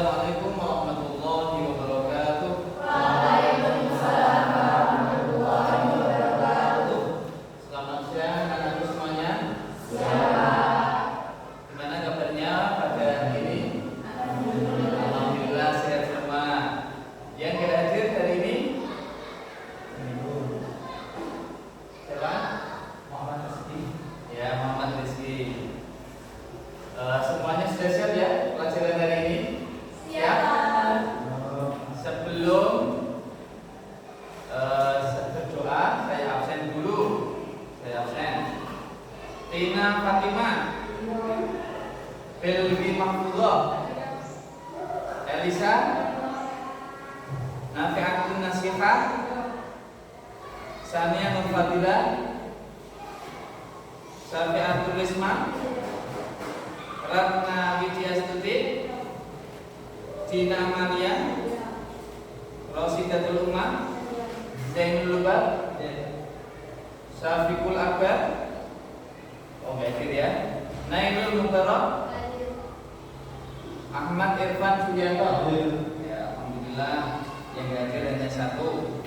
Assalamualaikum warahmatullahi wabarakatuh. Waalaikumsalam warahmatullahi wabarakatuh. Selamat siang anak-anakku semuanya. Siap. Gimana kabarnya pada hari ini? Alhamdulillah sehat semua. Yang tidak hadir hari ini? Siapa? Muhammad Rizki. Ya, Muhammad Rizki. Semuanya sudah siap ya pelajaran hari ini? Siap. Sebelum berdoa, saya absen dulu. Saya absen. Tina Fatimah, Belvi Mahfudlah, Elisa, Nafi'atun Nasihah, Sania Nur Fadilah, Syafi'atul Risma, Ratna Widyastuti, Dina Amalia, Rosidatul Umar, Zainul Lubab, Syafiqul Akbar, hadir ya, Nailul Mubarak, Ahmad Irfan Sugianto. Ya, alhamdulillah yang hadir hanya satu.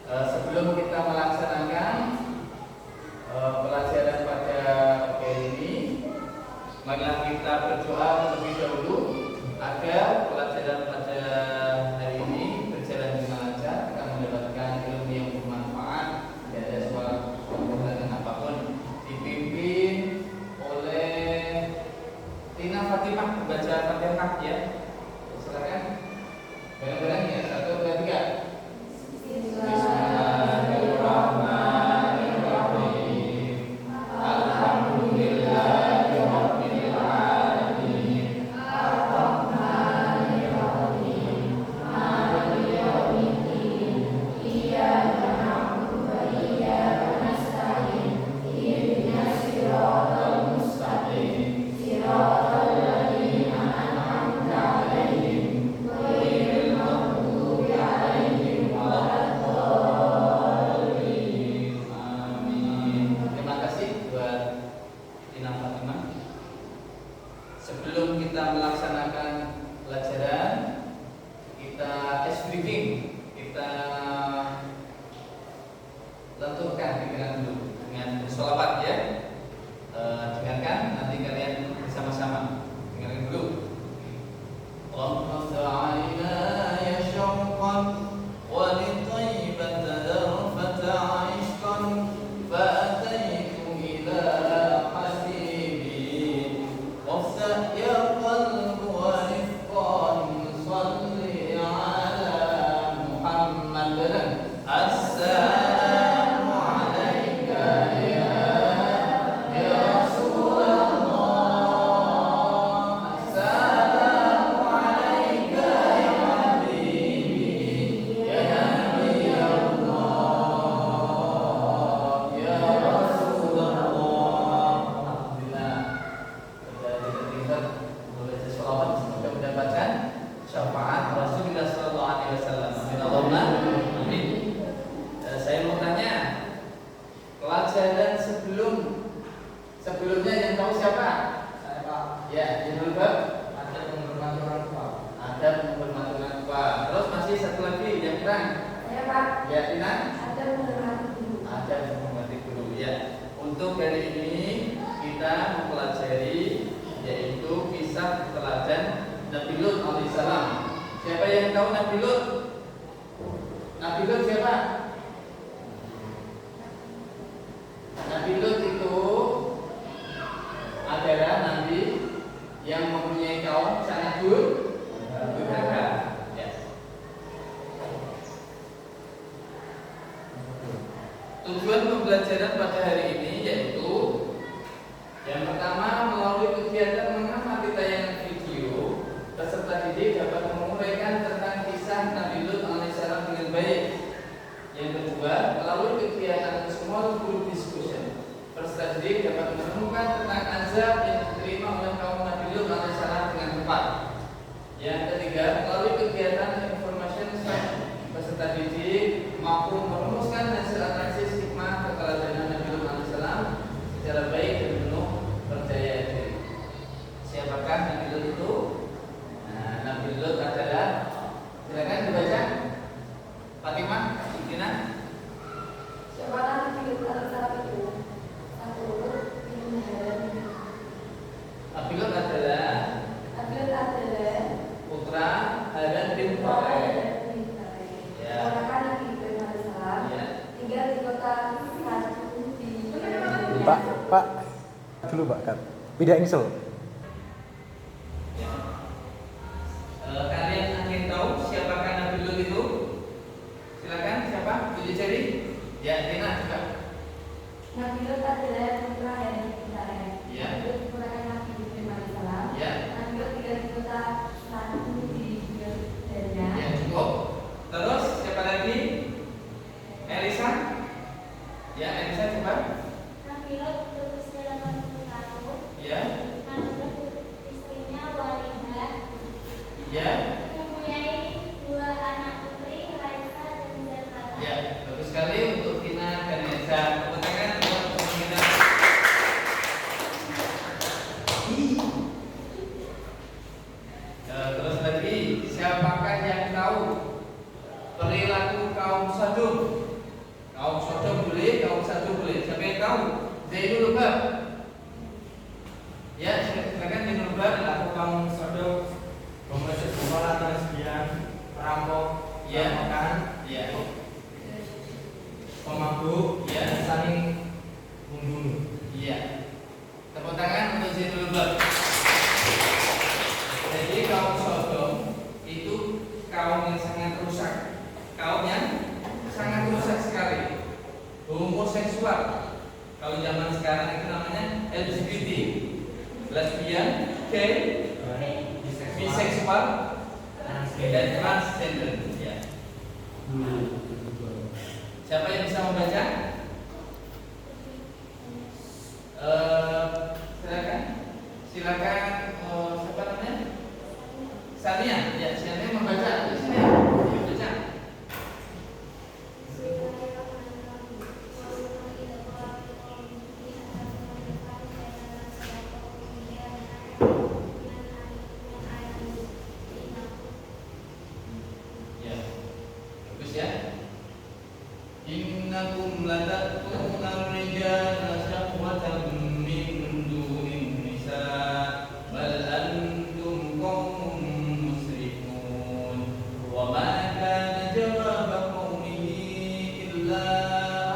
Sebelum kita melaksanakan pelajaran pada hari ini, marilah kita berdoa terlebih dahulu agar pelajaran pada hari ini berjalan dengan lancar, kita mendapatkan ilmu yang bermanfaat, tidak ada suatu kekurangan apapun. Dipimpin oleh Tina Fatimah membaca Fatihah ya. Silakan. Bareng-bareng ya, 1, 2, 3. Bismillahirrahmanirrahim. Alhamdulillahirabbil alamin. Ar-Rahmanir-Rahim. Maliki yaumiddin. Iyyaka na'budu wa iyyaka nasta'in. Ihdinas siratal mustaqim. Siratal ladzina an'amta 'alaihim ghairil maghdubi 'alaihim waladdallin. Amin. Terima kasih buat Tina Fatimah. Sebelum kita melaksanakan pelajaran, kita ice breaking, kita lenturkan pikiran dulu dengan bersolawat ya. Dengarkan, nanti kalian bersama-sama. Dengarkan dulu. Allahumma ta'ala ya syauqan wa li tayyibata darfata 'ishqan fa ataitu ila hasibi wafsa ya qalbu wa rifqan salli ala Muhammad. Assalamu alayka ya Rasulullah. Assalamu alayka ya habibi ya nabi Allah ya Rasulullah. Alhamdulillah. Sudah tidak boleh selawat, semoga mendapatkan syafaat Rasulullah sallallahu alaihi wasallam. Amin Allahumma amin. Saya mau tanya, pelajaran sebelumnya yang tahu siapa? Saya Pak. Ya, yang lupa Ada menghormati orang tua. ada menghormati orang tua. Terus masih satu lagi yang kurang. Ya, Pak. Ya, Tina? Ada menghormati guru. Ada menghormati guru ya. Untuk hari ini kita mempelajari yaitu kisah teladan Nabi Lut alaihissalam. Siapa yang tahu Nabi Lut? Nabi Lut siapa? Nabi Lut itu adalah nabi yang mempunyai kaum sangat durhaka. Ya. Tujuan pembelajaran pada hari ini yaitu yang pertama, melalui kegiatan mengamati tayangan video, peserta didik dapat menguraikan tentang kisah Nabi Lut alaihissalam dengan baik. Yang kedua, melalui kegiatan small group discussion, peserta didik dapat menemukan tentang azab yang diterima oleh kaum Nabi Lut alaihissalam dengan tepat. Yang ketiga, melalui kegiatan information session, peserta didik mampu merumuskan hasil analisis hikmah keteladanan Nabi Lut alaihissalam secara baik dan penuh percaya diri. Siapakah Nabi Lut itu? Nah, dulu Pak, cut. Tidak insel. Ya. Kalian ingin tahu siapakah Nabi Lut itu? Silakan, siapa? Tunjuk jari. Ya, Tina juga. Nabi Lut adalah putra dari Israel. Ya. Nabi Lut merupakan Nabi Ibrahim alaihissalam. Ya. Nabi Lut tinggal di kota satu di Jordania. Ya, cukup. Terus siapa lagi? Elisa. Ya, Elisa coba. Nabi Lot berusia 80 tahun. Ya. Nabi Lot istrinya Walidah Ya. mempunyai 2 anak putri, Raisa dan Zalfata. Ya, bagus sekali untuk Tina dan Elisa. Tepuk tangan untuk teman kita. Terus lagi, siapakah yang tahu perilaku kaum Sodom? Kaum Sodom boleh, kaum Sodom boleh. Siapa yang tahu? Zainul Bab. Ya, silakan Zainul Bab. Perilaku kaum Sodom, pembunuh lesbian, perampok, Ya. perampokan, Ya, pemabuk, Ya. dan saling membunuh. iya. Tepuk tangan untuk Zainul Bab. Jadi kaum Sodom itu kaum yang sangat rusak. Kaum yang sangat rusak sekali. Homoseksual. Kalau zaman sekarang itu namanya LGBT. Lesbian, gay, biseksual, dan transgender. Ya. Siapa yang bisa membaca? Silakan. Silakan. Siapa namanya? Sania. Ya, Sania membaca. Sania. Baca. Ya. Bagus ya. Innakum latatuna ar-rijala syahwatan min dunin nisa bal antum qaumun musrifun wa ma kana jawaba qaumihi illa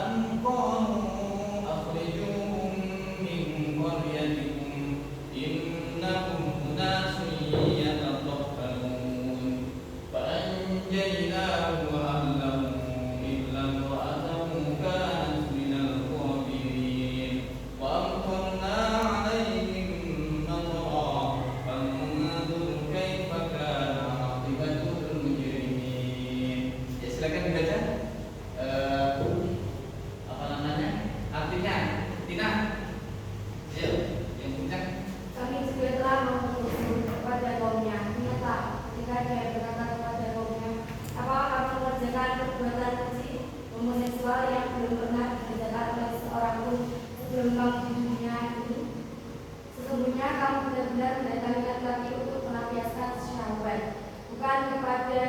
an qalu akhrijuhum min qaryatikum innakum unasun yatatahharun fa anjaynahu wa ahlahu illa imra'atahu kanat minal ghabirin wa amtarna 'alaihim matara fanzur kaifa kana 'aqibatul mujrimin. Ya, silakan dibaca. Apa namanya? Artinya, Tina. Ya, yang puncak. Kami juga telah mengutus kepada kaumnya. Ingatlah ketika dia berkata kepada kaumnya, apakah kamu mengerjakan perbuatan keji homoseksual yang belum pernah dikerjakan oleh seorang pun sebelum kamu di dunia ini? Sesungguhnya kamu benar-benar mendatangi laki-laki untuk melampiaskan syahwat, bukan kepada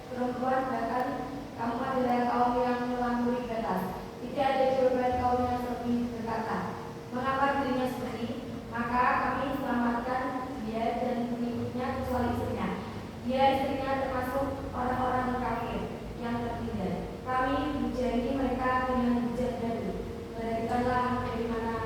perempuan, bahkan kamu adalah kaum yang melampaui batas. Tidak ada jawaban kaum yang lebih berkata, mengapa dirinya seperti? Maka kami selamatkan dia dan pengikutnya kecuali istrinya. Dia istrinya termasuk orang-orang kafir yang tertinggal. Kami hujani mereka dengan hujan dadu. Perhatikanlah dari mana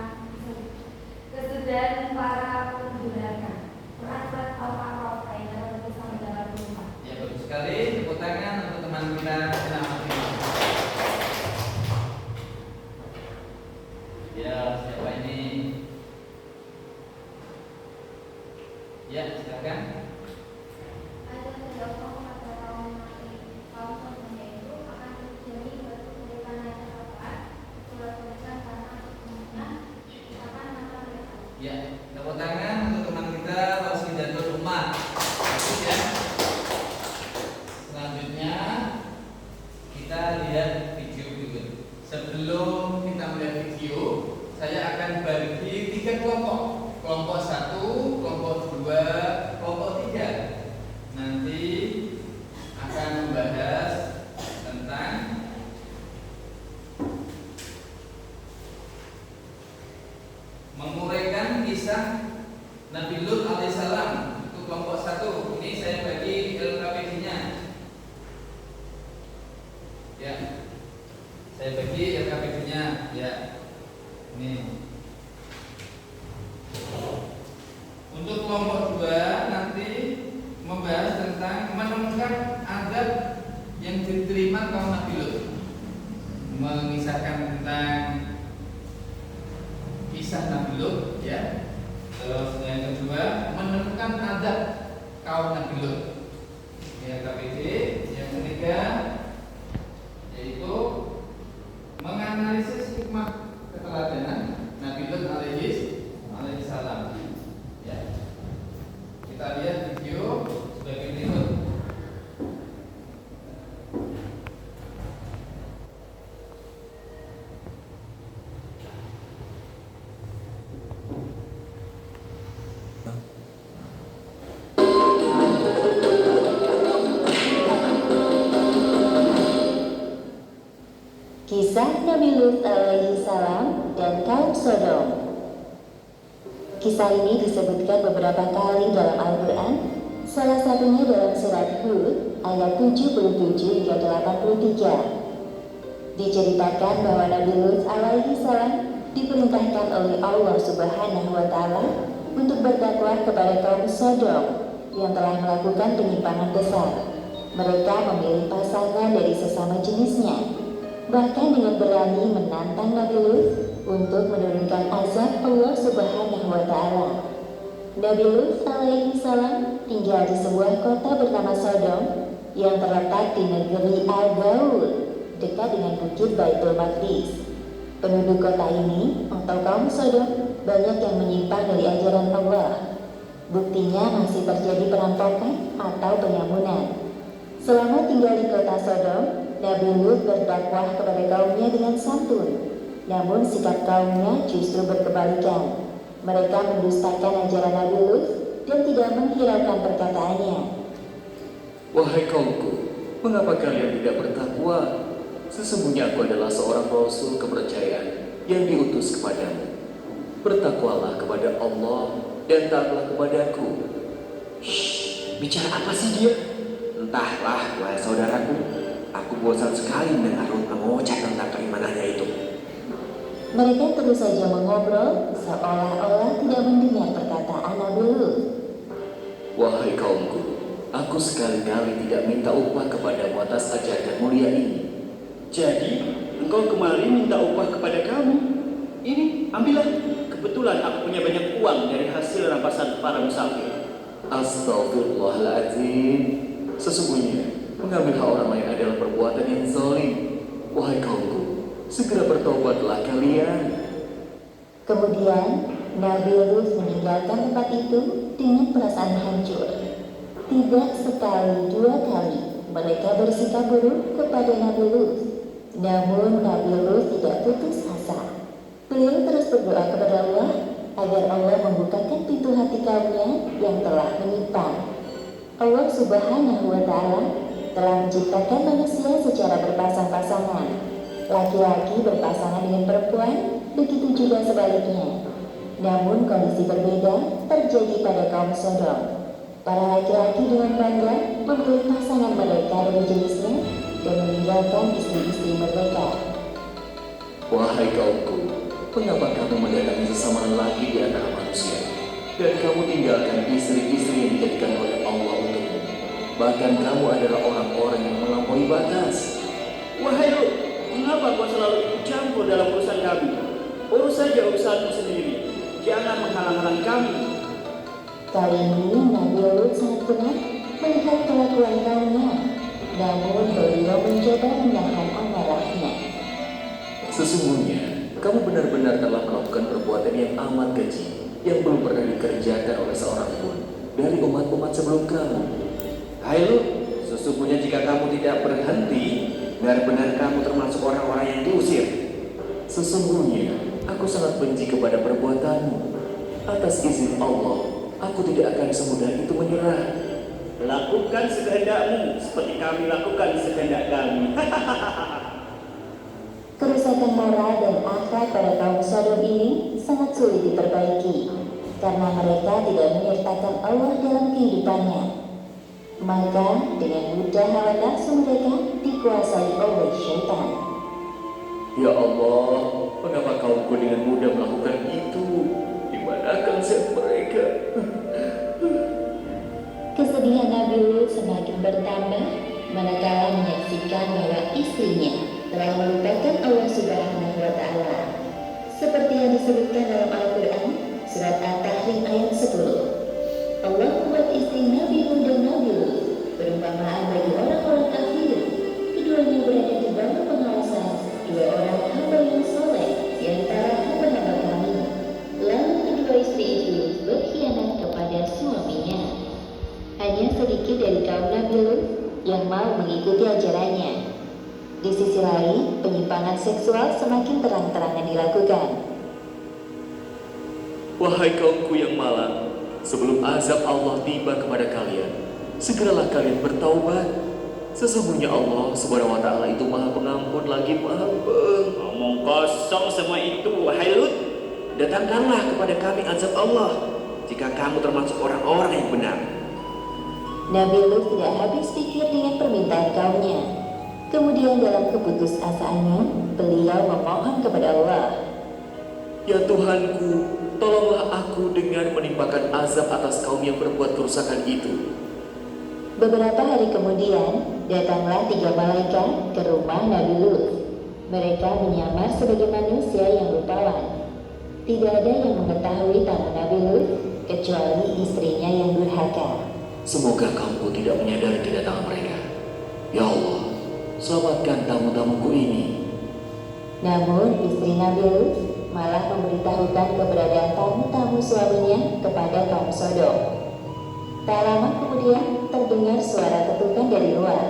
kesudahan para pendurhaka. Quran surat Al-A'raf ayat 80-84. Ya, bagus sekali. Tepuk tangan untuk teman kita. Selamat tinggal. Ya, siapa ini? Ya, silakan. Ada terdapat kata kaum semuanya itu akan terjadi batu dari tanah yang terapar, surat tulisan karena semuanya akan mata mereka. Ya, tepuk tangan untuk teman kita Wasidatul Ummah. Bagus ya. Selanjutnya kita lihat video berikut. Sebelum kita melihat video, saya akan bagi 3 kelompok. Kelompok 1, kelompok 2, kelompok 3. Nanti nomor 2 nanti membahas tentang menemukan adab yang diterima kaum Nabi Lut, mengisahkan tentang kisah Nabi Lut, ya. Terus yang kedua menemukan adab kaum Nabi Lut, ya KPD. Yang ketiga yaitu menganalisis hikmah keteladanan Nabi Lut alaihi salam. Ya. Kita lihat video sebagai berikut. Kisah Nabi Lut alaihi salam dan kaum Sodom. Kisah ini disebutkan beberapa kali dalam Al-Quran, salah satunya dalam surat Hud ayat 77 hingga 83. Diceritakan bahwa Nabi Lut alaihi salam diperintahkan oleh Allah Subhanahu wa Ta'ala untuk berdakwah kepada kaum Sodom yang telah melakukan penyimpangan besar. Mereka memilih pasangan dari sesama jenisnya, bahkan dengan berani menantang Nabi Lut untuk menurunkan azab Allah Subhanahu wa Ta'ala. Nabi Lut alaihi salam tinggal di sebuah kota bernama Sodom yang terletak di negeri Al-Gaul, dekat dengan bukit Baitul Maqdis. Penduduk kota ini atau kaum Sodom banyak yang menyimpang dari ajaran Allah. Buktinya masih terjadi perampokan atau penyamunan. Selama tinggal di kota Sodom, Nabi Lut berdakwah kepada kaumnya dengan santun. Namun sikap kaumnya justru berkebalikan. Mereka mendustakan ajaran Nabi Lut dan tidak menghiraukan perkataannya. Wahai kaumku, mengapa kalian tidak bertakwa? Sesungguhnya aku adalah seorang rasul kepercayaan yang diutus kepadamu. Bertakwalah kepada Allah dan taatlah kepadaku. Shh, bicara apa sih dia? Entahlah, wahai saudaraku, aku bosan sekali mendengar Lut mengoceh tentang keimanannya itu. Mereka terus saja mengobrol seolah-olah tidak mendengar perkataan Nabi Lut. Wahai kaumku, aku sekali-kali tidak minta upah kepadamu atas ajaran mulia ini. Jadi, engkau kemari minta upah kepada kamu. Ini, ambillah. Kebetulan aku punya banyak uang dari hasil rampasan para musafir. Astagfirullahaladzim. Sesungguhnya, mengambil hak orang lain adalah perbuatan yang zalim. Wahai kaumku, segera bertobatlah kalian. Kemudian, Nabi Lut meninggalkan tempat itu dengan perasaan hancur. Tidak sekali, dua kali mereka bersikap buruk kepada Nabi Lut. Namun Nabi Lut tidak putus asa. Beliau terus berdoa kepada Allah agar Allah membukakan pintu hati kaumnya yang telah menyimpang. Allah Subhanahu wa Ta'ala telah menciptakan manusia secara berpasang-pasangan. Laki-laki berpasangan dengan perempuan, begitu juga sebaliknya. Namun kondisi berbeda terjadi pada kaum Sodom. Para laki-laki dengan bangga memilih pasangan mereka dari jenisnya dan meninggalkan istri-istri mereka. Wahai kaumku, mengapa kamu mendatangi sesama lelaki di antara manusia, dan kamu tinggalkan istri-istri yang dijadikan oleh Allah untukmu? Bahkan kamu adalah orang-orang yang melampaui batas. Wahai Lut, mengapa kau selalu ikut campur dalam urusan kami? Urus saja urusanmu sendiri. Jangan menghalang-halang kami. Kali ini Nabi Lut sangat benar melihat kelakuan kaumnya. Namun beliau mencoba menahan amarahnya. Sesungguhnya, kamu benar-benar telah melakukan perbuatan yang amat keji, yang belum pernah dikerjakan oleh seorang pun dari umat-umat sebelum kamu. Hai Lut, sesungguhnya jika kamu tidak berhenti, benar-benar kamu termasuk orang-orang yang diusir. Sesungguhnya, aku sangat benci kepada perbuatanmu. Atas izin Allah, aku tidak akan semudah itu menyerah. Lakukan sekehendakmu seperti kami lakukan sekehendak kami. Kerusakan moral dan akhlak pada kaum Sodom ini sangat sulit diperbaiki karena mereka tidak menyertakan Allah dalam kehidupannya. Maka dengan mudah hawa nafsu mereka dikuasai oleh syaitan. Ya Allah, mengapa kaumku dengan mudah melakukan itu? Di mana konsep mereka? bertambah manakala menyaksikan bahwa istrinya telah melupakan Allah Subhanahu wa Ta'ala. Seperti yang disebutkan dalam Al-Quran, surat At-Tahrim ayat 10. Allah membuat istri Nabi Nuh dan Nabi Lut perumpamaan bagi orang-orang kafir. Keduanya berada di bawah pengawasan dua orang hamba yang soleh di antara hamba-hamba kami. Lalu kedua istri itu berkhianat kepada suaminya. Hanya sedikit dari kaum Nabi Lut yang mau mengikuti ajarannya. Di sisi lain, penyimpangan seksual semakin terang-terangan dilakukan. Wahai kaumku yang malang, sebelum azab Allah tiba kepada kalian, segeralah kalian bertaubat. Sesungguhnya Allah Subhanahu wa Ta'ala itu Maha Pengampun lagi Maha Ngomong kosong semua itu, wahai Lut. Datangkanlah kepada kami azab Allah jika kamu termasuk orang-orang yang benar. Nabi Lut tidak habis pikir dengan permintaan kaumnya. Kemudian dalam keputusasaannya, beliau memohon kepada Allah. Ya Tuhanku, tolonglah aku dengan menimpakan azab atas kaum yang berbuat kerusakan itu. Beberapa hari kemudian, datanglah 3 malaikat ke rumah Nabi Lut. Mereka menyamar sebagai manusia yang rupawan. Tidak ada yang mengetahui tamu Nabi Lut kecuali istrinya yang durhaka. Semoga kaumku tidak menyadari kedatangan mereka. Ya Allah, selamatkan tamu-tamuku ini. Namun istri Nabi Lut malah memberitahukan keberadaan tamu-tamu suaminya kepada kaum Sodom. Tak lama kemudian terdengar suara ketukan dari luar.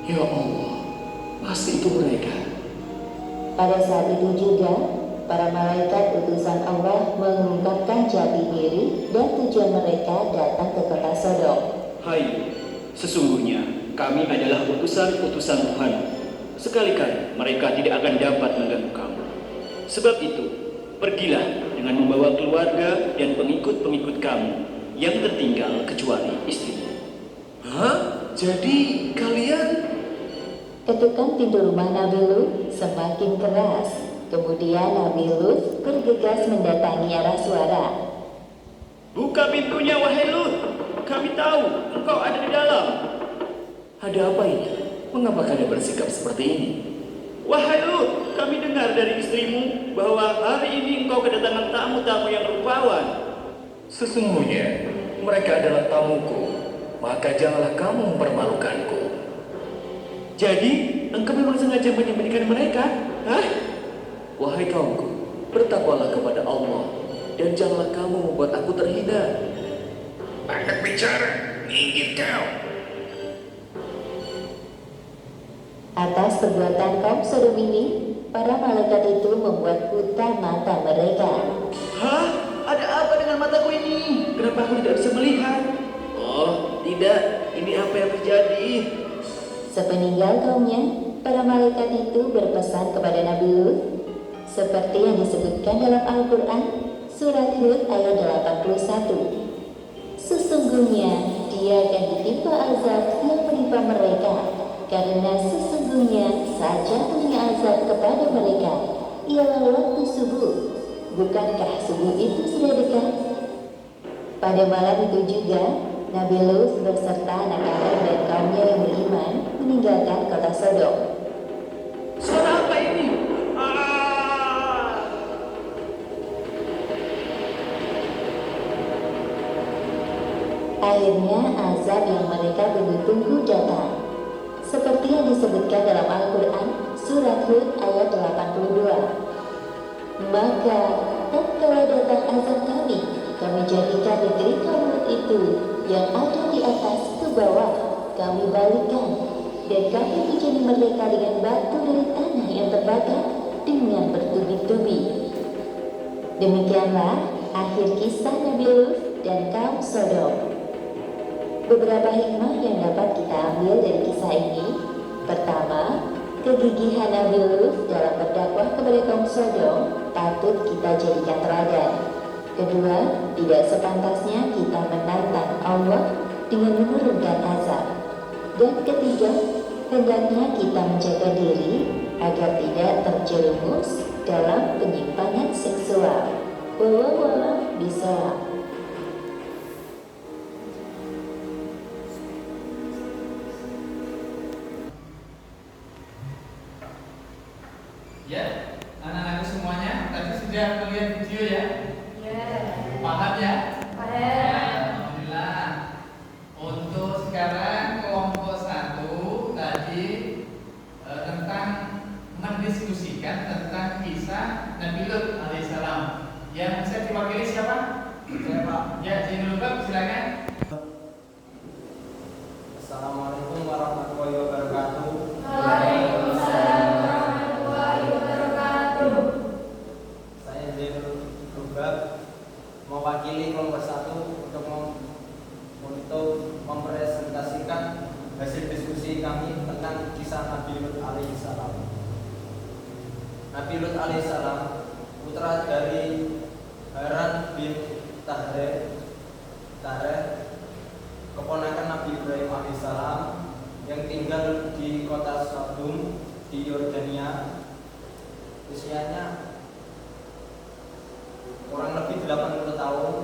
Ya Allah, pasti itu mereka. Pada saat itu juga, para malaikat utusan Allah mengungkapkan jati diri dan tujuan mereka datang ke kota Sodom. Hai, sesungguhnya kami adalah utusan-utusan Tuhan. Sekali-kali mereka tidak akan dapat mengganggu kamu. Sebab itu, pergilah dengan membawa keluarga dan pengikut-pengikut kamu yang tertinggal kecuali istrimu. Hah? Jadi kalian? Ketukan pintu rumah Nabi Lut semakin keras. Kemudian Nabi Lut bergegas mendatangi arah suara. Buka pintunya, wahai Lut. Kami tahu engkau ada di dalam. Ada apa ini? Mengapa kalian bersikap seperti ini? Wahai Lut, kami dengar dari istrimu bahwa hari ini engkau kedatangan tamu-tamu yang rupawan. Sesungguhnya mereka adalah tamuku, maka janganlah kamu mempermalukanku. Jadi, engkau memang sengaja menyembunyikan mereka? Hah? Wahai kaumku, bertakwalah kepada Allah dan janganlah kamu membuat aku terhina. Banyak bicara, minggir kau. Atas perbuatan kaum Sodom ini, para malaikat itu membuat buta mata mereka. Hah? Ada apa dengan mataku ini? Kenapa aku tidak bisa melihat? Oh, tidak. Ini apa yang terjadi? Sepeninggal kaumnya, para malaikat itu berpesan kepada Nabi Lut, seperti yang disebutkan dalam Al-Quran, surat Hud ayat 81. Sesungguhnya dia akan ditimpa azab yang menimpa mereka, karena sesungguhnya saat jatuhnya azab kepada mereka ialah waktu subuh. Bukankah subuh itu sudah dekat? Pada malam itu juga, Nabi Lut beserta anak-anak dan kaumnya yang beriman meninggalkan kota Sodom. Suara apa ini? Akhirnya azab yang mereka tunggu-tunggu datang. Seperti yang disebutkan dalam Al-Quran, surat Hud ayat 82. Maka, tatkala datang azab kami jadikan negeri kaum Lut itu yang ada di atas ke bawah, kami balikkan, dan kami ujian mereka dengan batu dari tanah yang terbakar dengan bertubi-tubi. Demikianlah akhir kisah Nabi Lut dan kaum Sodom. Beberapa hikmah yang dapat kita ambil dari kisah ini. Pertama, kegigihan Nabi Lut dalam berdakwah kepada kaum Sodom patut kita jadikan teladan. Kedua, tidak sepantasnya kita menantang Allah dengan menurunkan azab. Dan ketiga, hendaknya kita menjaga diri agar tidak terjerumus dalam penyimpangan seksual. Wallahu a'lam bishawab. sudah melihat video ya? Ya. Paham ya? Paham. Alhamdulillah. Untuk sekarang kelompok 1 tadi tentang mendiskusikan tentang kisah Nabi Lut alaihissalam. Yang bisa diwakili siapa? Saya Pak. Ya, Zainul Bab, silakan. Assalamualaikum warahmatullahi wabarakatuh. Waalaikumsalam warahmatullahi wabarakatuh. Saya Zainul Bab mewakili kelompok 1 untuk mempresentasikan hasil diskusi kami tentang kisah Nabi Lut alaihissalam. Nabi Lut alaihissalam putra dari Haran bin Tareh, keponakan Nabi Ibrahim alaihissalam yang tinggal di kota Sodom di Yordania. Usianya kurang lebih 80 tahun,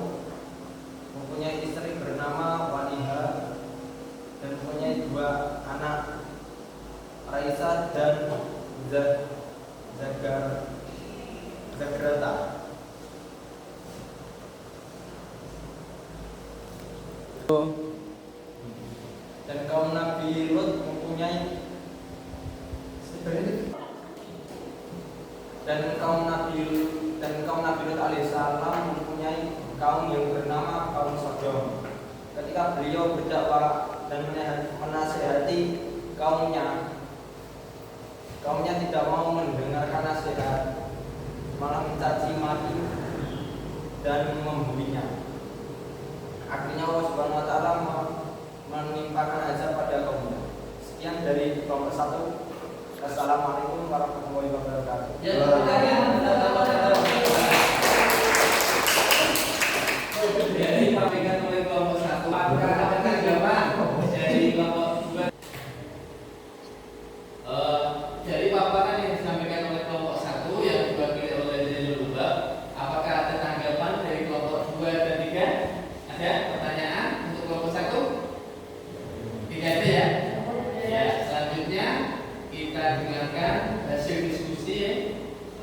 mempunyai istri bernama Waniha dan mempunyai 2 anak, Raisa dan Zagrata. Dan kaum Nabi Lut mempunyai Nabi Lut alaihissalam mempunyai kaum yang bernama kaum Sodom. Ketika beliau berdakwah dan menasihati kaumnya tidak mau mendengarkan nasihat, malah mencaci maki dan membulinya. Akhirnya Allah Subhanahu wa taala menimpakan azab pada kaumnya. Sekian dari kelompok 1. Assalamualaikum warahmatullahi wabarakatuh. Ya, jadi disampaikan oleh kelompok 1. Apakah ada tanggapan dari kelompok 2? Jadi paparan yang disampaikan oleh kelompok 1 yang diwakili oleh Zainul Bab, apakah ada tanggapan dari kelompok 2 dan 3? Ada pertanyaan untuk kelompok 1? Tidak ada ya? Ya, selanjutnya kita dengarkan hasil diskusi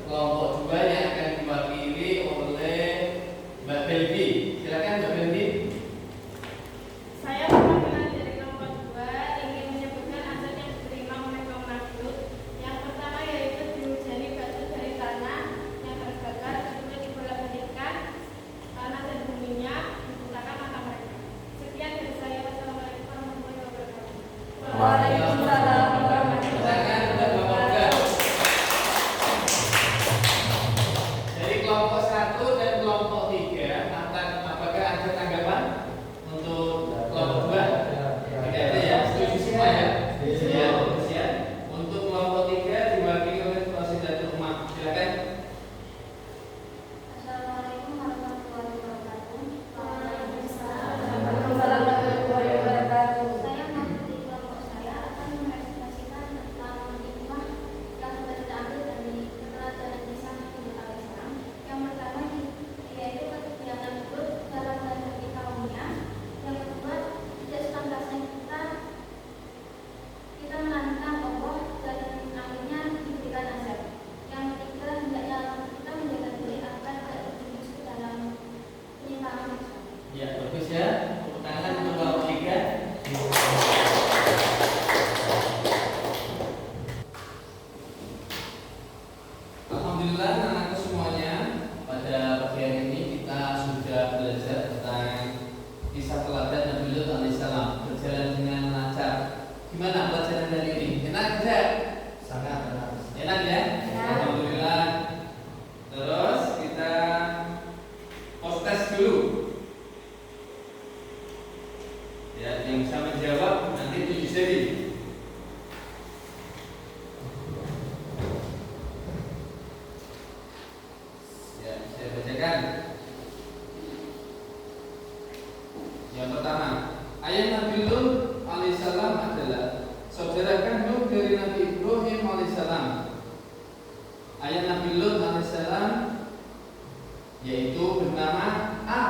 kelompok 2 yang akan diwakili oleh Mbak Belvi. Silakan Mbak Belvi. Saya perwakilan dari kelompok 2 ingin menyebutkan azab yang diterima oleh kaum Nabi Lut. Yang pertama yaitu dihujani batu dari tanah yang terbakar, kedua dibolak-balikkan tanah dan buminya, dibutakan mata mereka. Sekian dari saya. Wassalamualaikum warahmatullahi wabarakatuh. Waalaikumsalam warahmatullahi wabarakatuh. Dari kelompok 1 dan kelompok 3, apakah ada tanggapan untuk kelompok 2? Tidak ada ya? Setuju semua ya? Ya, ya. Untuk kelompok 3 diwakili oleh Prosidatul Umat. Silakan. Assalamualaikum warahmatullahi wabarakatuh. Waalaikumsalam warahmatullahi wabarakatuh. Saya mewakili kelompok saya akan mempresentasikan tentang hikmah yang dapat diambil dari keteladanan kisah Nabi Lut alaihissalam. Yang pertama yaitu kegiatan Lut dalam menghadapi kaumnya. Yang kedua, tidak sepantasnya kita menantang Allah dan akhirnya diberikan azab. Yang ketiga, hendaknya kita menjaga diri agar tidak terjerumus ke dalam penyimpangan Islam. Ya, bagus ya. Tepuk tangan untuk kelompok 3. Alhamdulillah anak-anakku semuanya, pada pagi hari ini kita sudah belajar tentang kisah teladan Nabi Lut alaihissalam, berjalan dengan lancar. Gimana pelajaran hari ini? Enak tidak? Sangat benar. Enak ya? Alhamdulillah. Terus kita post test dulu. Ya, yang bisa menjawab nanti 7 seri. Ya, saya bacakan. Yang pertama, ayah Nabi Lut alaihissalam adalah saudara kandung dari Nabi Ibrahim alaihissalam. Ayah Nabi Lut alaihissalam yaitu bernama A.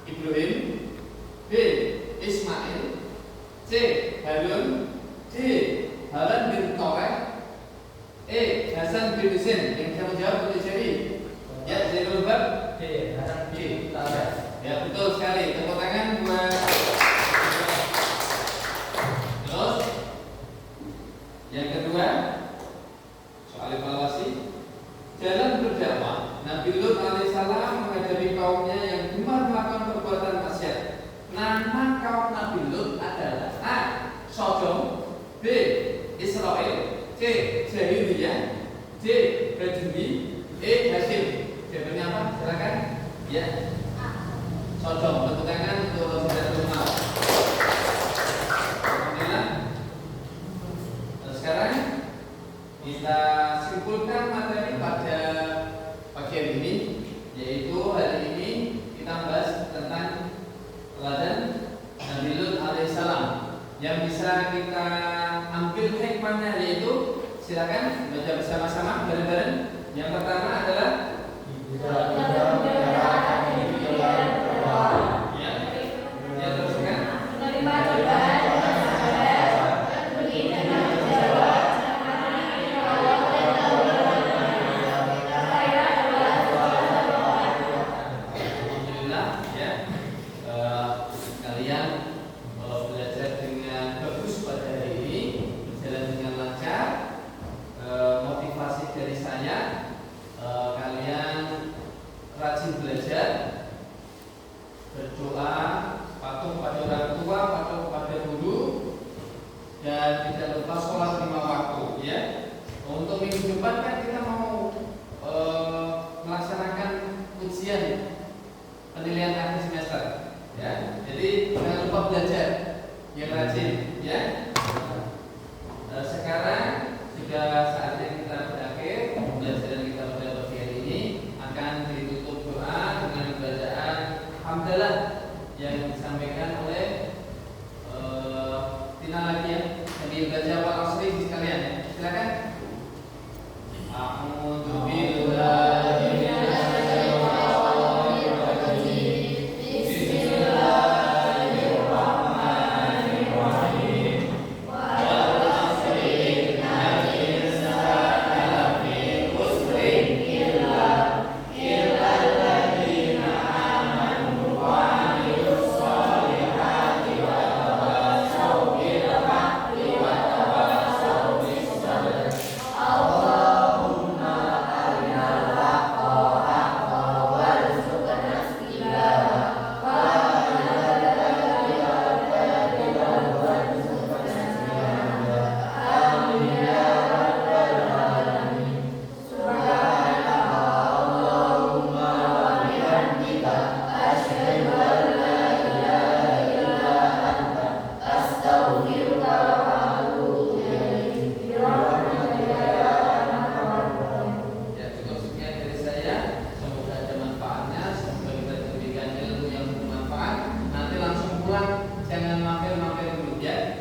Ibrahim, B. Ismail, C. Harun, D. Haran bin Koreh, E. Hasan bin Husain. Yang bisa menjawab boleh jadi. Ya, Zainul Bab. Hasan B. Taras. Ya, betul sekali. Tepuk tangan buat. Terus yang kedua, soal evaluasi. Dalam berdakwah, Nabi Lut alaihissalam menghadapi kaumnya yang gemar melakukan perbuatan maksiat. Nama kaum Nabi Lut adalah A. Sodom, B. Israel, C. Jahiliyah, D. Badui, E. Hasim. Jawabannya apa? Silakan. Ya. Sodom. Tepuk tangan untuk saudara rumah. Alhamdulillah. Sekarang kita simpulkan materi pada pagi hari ini, yaitu hari ini kita bahas tentang teladan Nabi Lut alaihissalam. Yang bisa kita ambil hikmahnya yaitu, silakan baca bersama-sama bareng-bareng. Yang pertama adalah ya teruskan. Alhamdulillah ya. Kalian belajar dengan bagus pada hari ini, berjalan dengan lancar. Motivasi dari saya, kalian rajin belajar, berdoa, patuh pada orang tua, patuh pada guru, dan tidak lupa sholat 5 waktu ya. Untuk minggu depan kan kita mau melaksanakan ujian penilaian akhir semester ya. Jadi jangan lupa belajar yang rajin ya. Sekarang sudah saatnya kita berakhir. Pembelajaran kita pada pagi hari ini akan ditutup doa dengan bacaan hamdalah yang disampaikan oleh Tina lagi ya, yang dibaca Pak Asri sekalian ya. Silakan. A'udzu billahi jangan mampir-mampir dulu ya.